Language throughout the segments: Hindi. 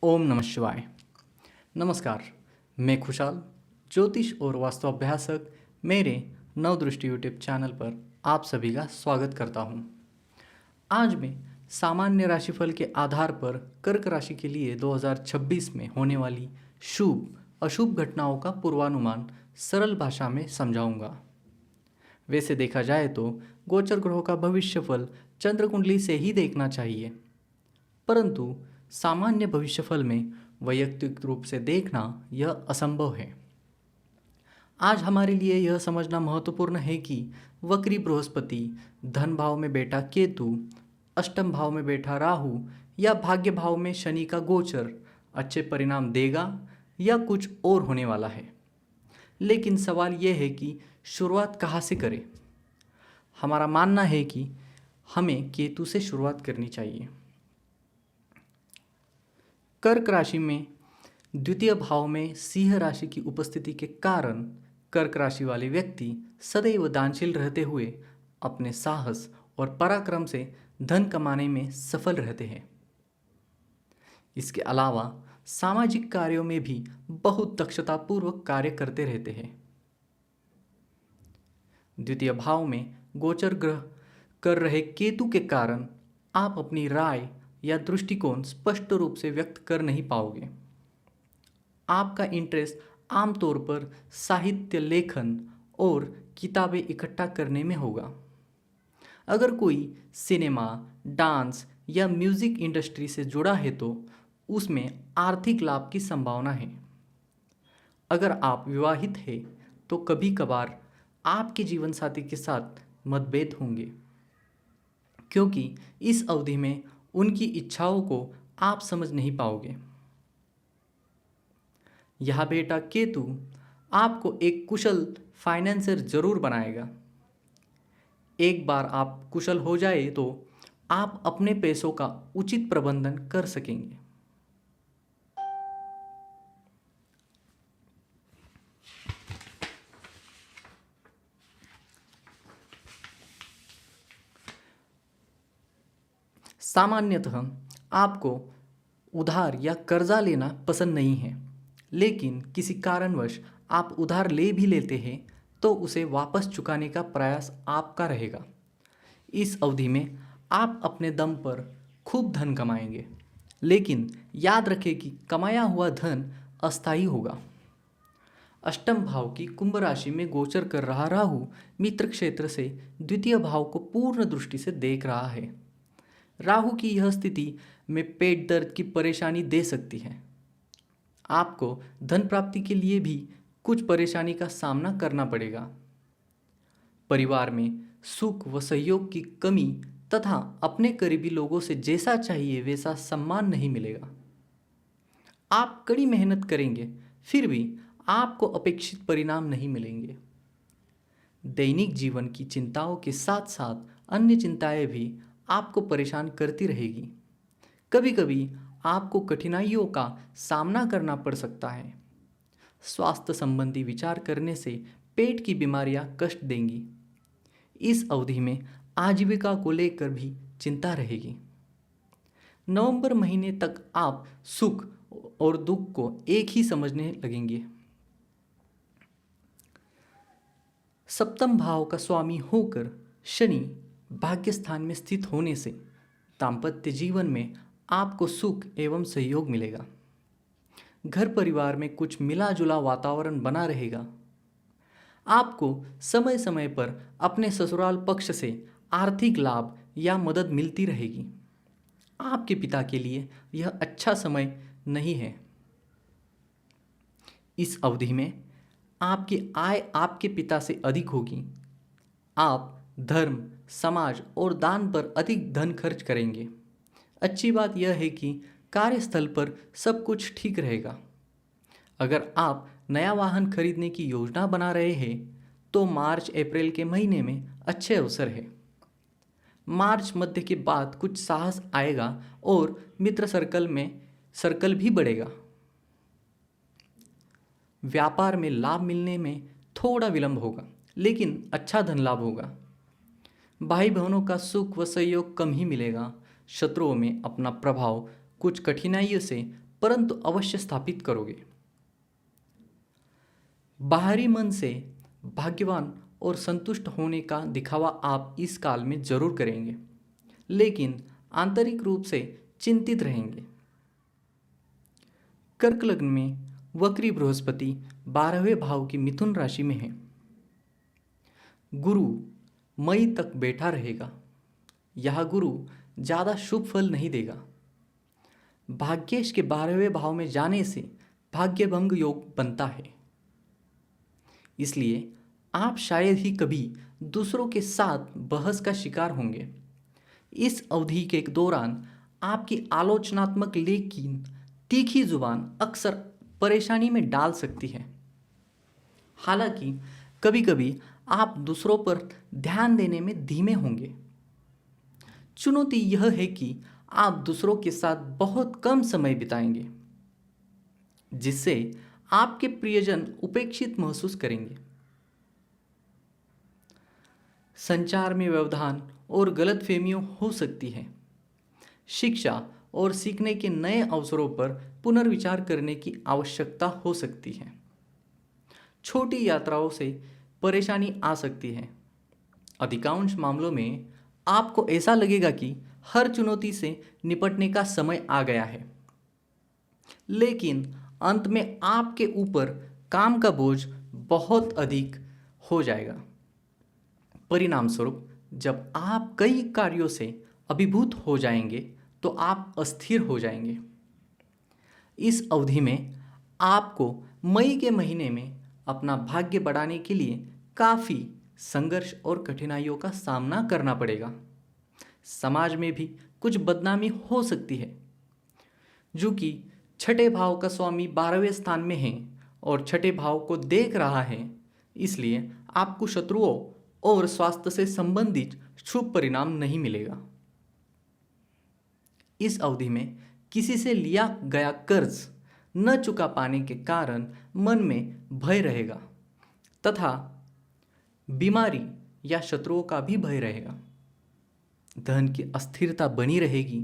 ओम नमः शिवाय। नमस्कार, मैं खुशहाल ज्योतिष और वास्तु अभ्यासक मेरे नवदृष्टि यूट्यूब चैनल पर आप सभी का स्वागत करता हूं। आज मैं सामान्य राशिफल के आधार पर कर्क राशि के लिए 2026 में होने वाली शुभ अशुभ घटनाओं का पूर्वानुमान सरल भाषा में समझाऊंगा। वैसे देखा जाए तो गोचर ग्रहों का भविष्यफल चंद्र कुंडली से ही देखना चाहिए, परंतु सामान्य भविष्यफल में वैयक्तिक रूप से देखना यह असंभव है। आज हमारे लिए यह समझना महत्वपूर्ण है कि वक्री बृहस्पति, धन भाव में बैठा केतु, अष्टम भाव में बैठा राहु या भाग्य भाव में शनि का गोचर अच्छे परिणाम देगा या कुछ और होने वाला है। लेकिन सवाल यह है कि शुरुआत कहाँ से करें। हमारा मानना है कि हमें केतु से शुरुआत करनी चाहिए। कर्क राशि में द्वितीय भाव में सिंह राशि की उपस्थिति के कारण कर्क राशि वाले व्यक्ति सदैव दानशील रहते हुए अपने साहस और पराक्रम से धन कमाने में सफल रहते हैं। इसके अलावा सामाजिक कार्यों में भी बहुत दक्षतापूर्वक कार्य करते रहते हैं। द्वितीय भाव में गोचर ग्रह कर रहे केतु के कारण आप अपनी राय या दृष्टिकोण स्पष्ट रूप से व्यक्त कर नहीं पाओगे। आपका इंटरेस्ट आमतौर पर साहित्य लेखन और किताबें इकट्ठा करने में होगा। अगर कोई सिनेमा, डांस या म्यूजिक इंडस्ट्री से जुड़ा है तो उसमें आर्थिक लाभ की संभावना है। अगर आप विवाहित हैं तो कभी कभार आपके जीवन साथी के साथ मतभेद होंगे, क्योंकि इस अवधि में उनकी इच्छाओं को आप समझ नहीं पाओगे। यह बेटा केतु आपको एक कुशल फाइनेंसर जरूर बनाएगा। एक बार आप कुशल हो जाए तो आप अपने पैसों का उचित प्रबंधन कर सकेंगे। सामान्यतः आपको उधार या कर्जा लेना पसंद नहीं है, लेकिन किसी कारणवश आप उधार ले भी लेते हैं तो उसे वापस चुकाने का प्रयास आपका रहेगा। इस अवधि में आप अपने दम पर खूब धन कमाएंगे, लेकिन याद रखें कि कमाया हुआ धन अस्थायी होगा। अष्टम भाव की कुंभ राशि में गोचर कर रहा राहु मित्र क्षेत्र से द्वितीय भाव को पूर्ण दृष्टि से देख रहा है। राहु की यह स्थिति में पेट दर्द की परेशानी दे सकती है। आपको धन प्राप्ति के लिए भी कुछ परेशानी का सामना करना पड़ेगा। परिवार में सुख व सहयोग की कमी तथा अपने करीबी लोगों से जैसा चाहिए वैसा सम्मान नहीं मिलेगा। आप कड़ी मेहनत करेंगे, फिर भी आपको अपेक्षित परिणाम नहीं मिलेंगे। दैनिक जीवन की चिंताओं के साथ साथ अन्य चिंताएं भी आपको परेशान करती रहेगी। कभी कभी आपको कठिनाइयों का सामना करना पड़ सकता है। स्वास्थ्य संबंधी विचार करने से पेट की बीमारियां कष्ट देंगी। इस अवधि में आजीविका को लेकर भी चिंता रहेगी। नवंबर महीने तक आप सुख और दुख को एक ही समझने लगेंगे। सप्तम भाव का स्वामी होकर शनि भाग्य स्थान में स्थित होने से दाम्पत्य जीवन में आपको सुख एवं सहयोग मिलेगा। घर परिवार में कुछ मिला जुला वातावरण बना रहेगा। आपको समय समय पर अपने ससुराल पक्ष से आर्थिक लाभ या मदद मिलती रहेगी। आपके पिता के लिए यह अच्छा समय नहीं है। इस अवधि में आपकी आय आपके पिता से अधिक होगी। आप धर्म, समाज और दान पर अधिक धन खर्च करेंगे। अच्छी बात यह है कि कार्यस्थल पर सब कुछ ठीक रहेगा। अगर आप नया वाहन खरीदने की योजना बना रहे हैं तो मार्च अप्रैल के महीने में अच्छे अवसर है। मार्च मध्य के बाद कुछ साहस आएगा और मित्र सर्कल भी बढ़ेगा। व्यापार में लाभ मिलने में थोड़ा विलंब होगा, लेकिन अच्छा धन लाभ होगा। भाई बहनों का सुख व सहयोग कम ही मिलेगा। शत्रुओं में अपना प्रभाव कुछ कठिनाइयों से परंतु अवश्य स्थापित करोगे। बाहरी मन से भाग्यवान और संतुष्ट होने का दिखावा आप इस काल में जरूर करेंगे, लेकिन आंतरिक रूप से चिंतित रहेंगे। कर्क लग्न में वक्री बृहस्पति 12वें भाव की मिथुन राशि में है। गुरु मई तक बैठा रहेगा। यह गुरु ज़्यादा शुभ फल नहीं देगा। भाग्येश के 12वें भाव में जाने से भाग्यभंग योग बनता है। इसलिए आप शायद ही कभी दूसरों के साथ बहस का शिकार होंगे। इस अवधि के दौरान आपकी आलोचनात्मक लेकिन तीखी जुबान अक्सर परेशानी में डाल सकती है। हालांकि कभी कभी आप दूसरों पर ध्यान देने में धीमे होंगे। चुनौती यह है कि आप दूसरों के साथ बहुत कम समय बिताएंगे, जिससे आपके प्रियजन उपेक्षित महसूस करेंगे। संचार में व्यवधान और गलतफहमियां हो सकती है। शिक्षा और सीखने के नए अवसरों पर पुनर्विचार करने की आवश्यकता हो सकती है। छोटी यात्राओं से परेशानी आ सकती है। अधिकांश मामलों में आपको ऐसा लगेगा कि हर चुनौती से निपटने का समय आ गया है, लेकिन अंत में आपके ऊपर काम का बोझ बहुत अधिक हो जाएगा। परिणाम स्वरूप जब आप कई कार्यों से अभिभूत हो जाएंगे तो आप अस्थिर हो जाएंगे। इस अवधि में आपको मई के महीने में अपना भाग्य बढ़ाने के लिए काफ़ी संघर्ष और कठिनाइयों का सामना करना पड़ेगा। समाज में भी कुछ बदनामी हो सकती है। जो कि छठे भाव का स्वामी 12वें स्थान में है और छठे भाव को देख रहा है, इसलिए आपको शत्रुओं और स्वास्थ्य से संबंधित शुभ परिणाम नहीं मिलेगा। इस अवधि में किसी से लिया गया कर्ज न चुका पाने के कारण मन में भय रहेगा तथा बीमारी या शत्रुओं का भी भय रहेगा। धन की अस्थिरता बनी रहेगी।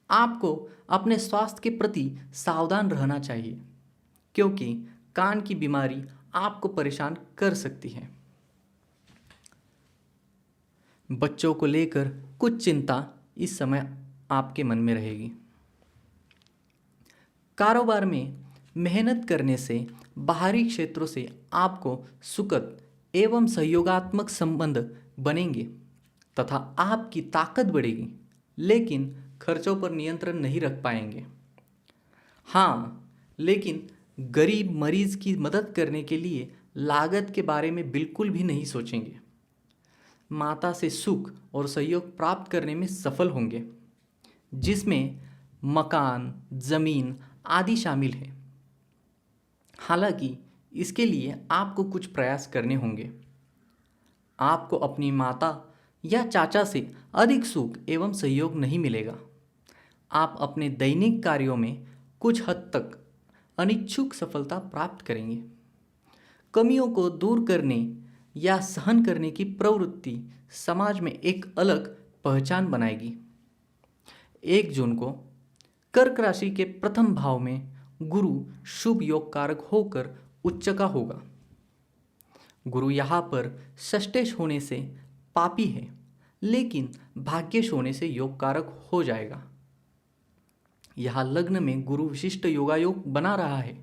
आपको अपने स्वास्थ्य के प्रति सावधान रहना चाहिए, क्योंकि कान की बीमारी आपको परेशान कर सकती है। बच्चों को लेकर कुछ चिंता इस समय आपके मन में रहेगी। कारोबार में मेहनत करने से बाहरी क्षेत्रों से आपको सुखद एवं सहयोगात्मक संबंध बनेंगे तथा आपकी ताकत बढ़ेगी, लेकिन खर्चों पर नियंत्रण नहीं रख पाएंगे। हाँ, लेकिन गरीब मरीज की मदद करने के लिए लागत के बारे में बिल्कुल भी नहीं सोचेंगे। माता से सुख और सहयोग प्राप्त करने में सफल होंगे, जिसमें मकान, जमीन आदि शामिल है। हालांकि इसके लिए आपको कुछ प्रयास करने होंगे। आपको अपनी माता या चाचा से अधिक सुख एवं सहयोग नहीं मिलेगा। आप अपने दैनिक कार्यों में कुछ हद तक अनिच्छुक सफलता प्राप्त करेंगे। कमियों को दूर करने या सहन करने की प्रवृत्ति समाज में एक अलग पहचान बनाएगी। 1 जून को कर्क राशि के प्रथम भाव में गुरु शुभ योग कारक होकर उच्च का होगा। गुरु यहाँ पर षष्ठेश होने से पापी है, लेकिन भाग्येश होने से योग कारक हो जाएगा। यहाँ लग्न में गुरु विशिष्ट योगायोग बना रहा है।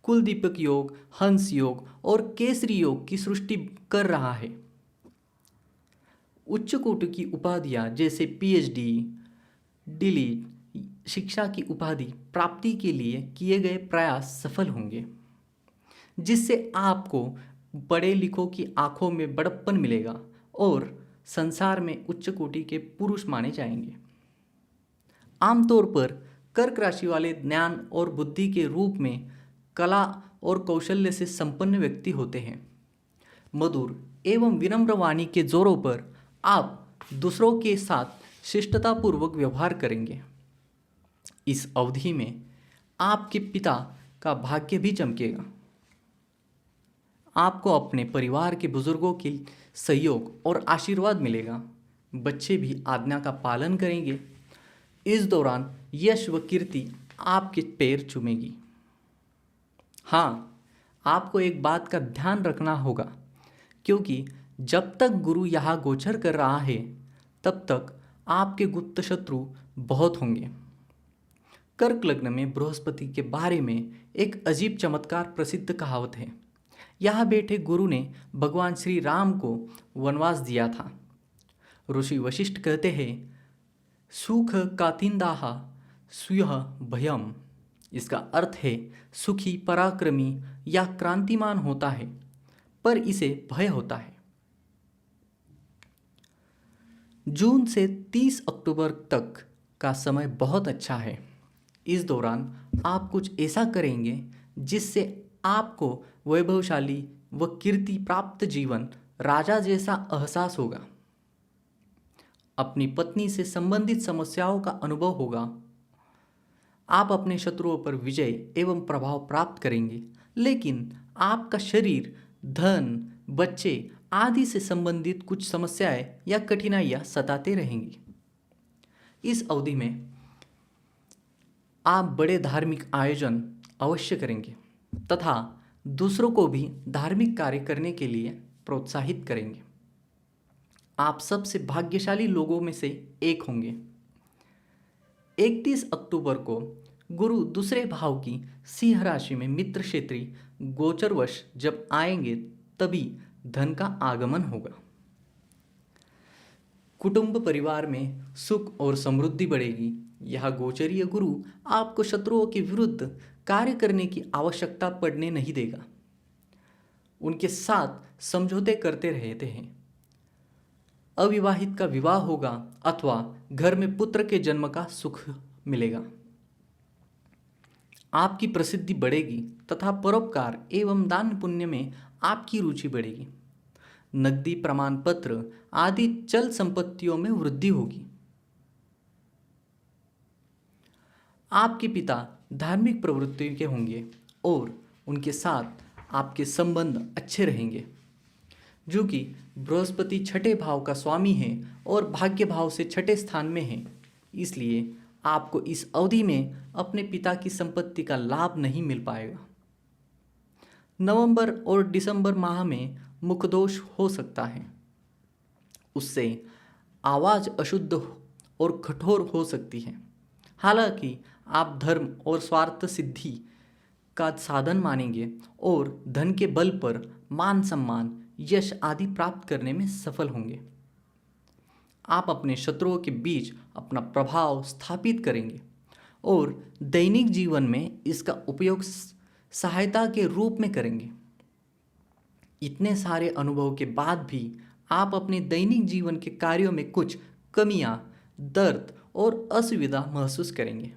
कुल दीपक योग, हंस योग और केसरी योग की सृष्टि कर रहा है। उच्च कोटि की उपाधियां जैसे पीएचडी, डीलिट शिक्षा की उपाधि प्राप्ति के लिए किए गए प्रयास सफल होंगे, जिससे आपको बड़े लिखों की आंखों में बड़प्पन मिलेगा और संसार में उच्च कोटि के पुरुष माने जाएंगे। आमतौर पर कर्क राशि वाले ज्ञान और बुद्धि के रूप में कला और कौशल्य से संपन्न व्यक्ति होते हैं। मधुर एवं विनम्र वाणी के जोरों पर आप दूसरों के साथ शिष्टतापूर्वक व्यवहार करेंगे। इस अवधि में आपके पिता का भाग्य भी चमकेगा। आपको अपने परिवार के बुजुर्गों के सहयोग और आशीर्वाद मिलेगा। बच्चे भी आज्ञा का पालन करेंगे। इस दौरान यश व कीर्ति आपके पैर चूमेगी। हाँ, आपको एक बात का ध्यान रखना होगा, क्योंकि जब तक गुरु यहाँ गोचर कर रहा है तब तक आपके गुप्त शत्रु बहुत होंगे। कर्क लग्न में बृहस्पति के बारे में एक अजीब चमत्कार प्रसिद्ध कहावत है। यहाँ बैठे गुरु ने भगवान श्री राम को वनवास दिया था। ऋषि वशिष्ठ कहते हैं, सुख कातिंदाह स्युह भयम। इसका अर्थ है सुखी पराक्रमी या क्रांतिमान होता है, पर इसे भय होता है। जून से 30 अक्टूबर तक का समय बहुत अच्छा है। इस दौरान आप कुछ ऐसा करेंगे जिससे आपको वैभवशाली व कीर्ति प्राप्त जीवन राजा जैसा एहसास होगा। अपनी पत्नी से संबंधित समस्याओं का अनुभव होगा। आप अपने शत्रुओं पर विजय एवं प्रभाव प्राप्त करेंगे, लेकिन आपका शरीर, धन, बच्चे आदि से संबंधित कुछ समस्याएं या कठिनाइयां सताते रहेंगी। इस अवधि में आप बड़े धार्मिक आयोजन अवश्य करेंगे तथा दूसरों को भी धार्मिक कार्य करने के लिए प्रोत्साहित करेंगे। आप सबसे भाग्यशाली लोगों में से एक होंगे। 31 अक्टूबर को गुरु दूसरे भाव की सिंह राशि में मित्र क्षेत्री गोचरवश जब आएंगे तभी धन का आगमन होगा। कुटुंब परिवार में सुख और समृद्धि बढ़ेगी। यह गोचरीय गुरु आपको शत्रुओं के विरुद्ध कार्य करने की आवश्यकता पड़ने नहीं देगा। उनके साथ समझौते करते रहते हैं। अविवाहित का विवाह होगा अथवा घर में पुत्र के जन्म का सुख मिलेगा। आपकी प्रसिद्धि बढ़ेगी तथा परोपकार एवं दान पुण्य में आपकी रुचि बढ़ेगी। नकदी, प्रमाण पत्र आदि चल संपत्तियों में वृद्धि होगी। आपके पिता धार्मिक प्रवृत्ति के होंगे और उनके साथ आपके संबंध अच्छे रहेंगे। जो कि बृहस्पति छठे भाव का स्वामी है और भाग्य भाव से छठे स्थान में है, इसलिए आपको इस अवधि में अपने पिता की संपत्ति का लाभ नहीं मिल पाएगा। नवंबर और दिसंबर माह में मुखदोष हो सकता है। उससे आवाज़ अशुद्ध और कठोर हो सकती है। हालांकि आप धर्म और स्वार्थ सिद्धि का साधन मानेंगे और धन के बल पर मान सम्मान, यश आदि प्राप्त करने में सफल होंगे। आप अपने शत्रुओं के बीच अपना प्रभाव स्थापित करेंगे और दैनिक जीवन में इसका उपयोग सहायता के रूप में करेंगे। इतने सारे अनुभव के बाद भी आप अपने दैनिक जीवन के कार्यों में कुछ कमियां, दर्द और असुविधा महसूस करेंगे।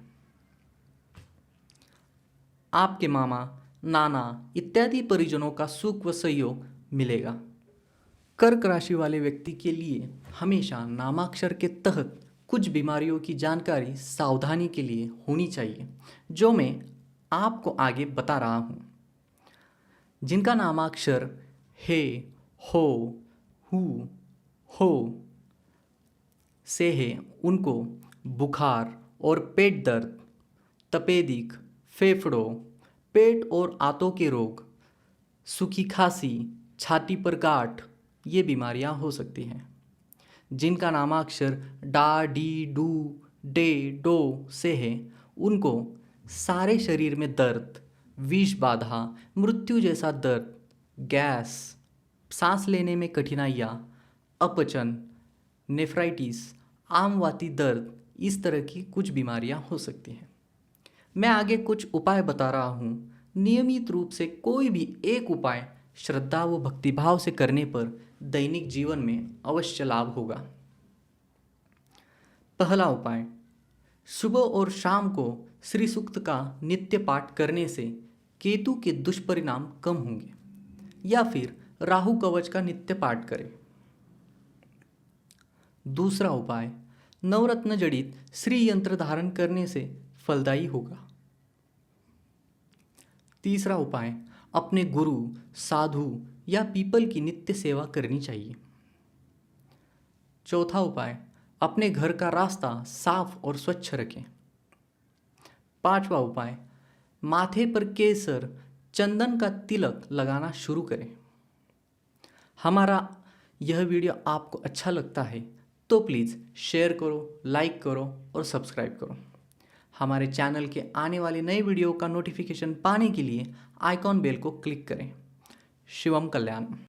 आपके मामा, नाना इत्यादि परिजनों का सुख व सहयोग मिलेगा। कर्क राशि वाले व्यक्ति के लिए हमेशा नामाक्षर के तहत कुछ बीमारियों की जानकारी सावधानी के लिए होनी चाहिए, जो मैं आपको आगे बता रहा हूँ। जिनका नामाक्षर हे, हो, हु, हो से है, उनको बुखार और पेट दर्द, तपेदिक, फेफड़ों, पेट और आंतों के रोग, सूखी खांसी, छाती पर गांठ, ये बीमारियां हो सकती हैं। जिनका नामाक्षर डा, डी, डू, डे, डो से है, उनको सारे शरीर में दर्द, विष बाधा, मृत्यु जैसा दर्द, गैस, सांस लेने में कठिनाइयाँ, अपचन, नेफ्राइटिस, आमवाती दर्द, इस तरह की कुछ बीमारियां हो सकती हैं। मैं आगे कुछ उपाय बता रहा हूँ। नियमित रूप से कोई भी एक उपाय श्रद्धा व भक्तिभाव से करने पर दैनिक जीवन में अवश्य लाभ होगा। पहला उपाय, सुबह और शाम को श्री सूक्त का नित्य पाठ करने से केतु के दुष्परिणाम कम होंगे, या फिर राहु कवच का नित्य पाठ करें। दूसरा उपाय, नवरत्न जड़ित श्री यंत्र धारण करने से फलदायी होगा। तीसरा उपाय, अपने गुरु, साधु या पीपल की नित्य सेवा करनी चाहिए। चौथा उपाय, अपने घर का रास्ता साफ और स्वच्छ रखें। 5वां उपाय, माथे पर केसर चंदन का तिलक लगाना शुरू करें। हमारा यह वीडियो आपको अच्छा लगता है तो प्लीज़ शेयर करो, लाइक करो और सब्सक्राइब करो। हमारे चैनल के आने वाले नए वीडियो का नोटिफिकेशन पाने के लिए आइकॉन बेल को क्लिक करें। शिवम कल्याण।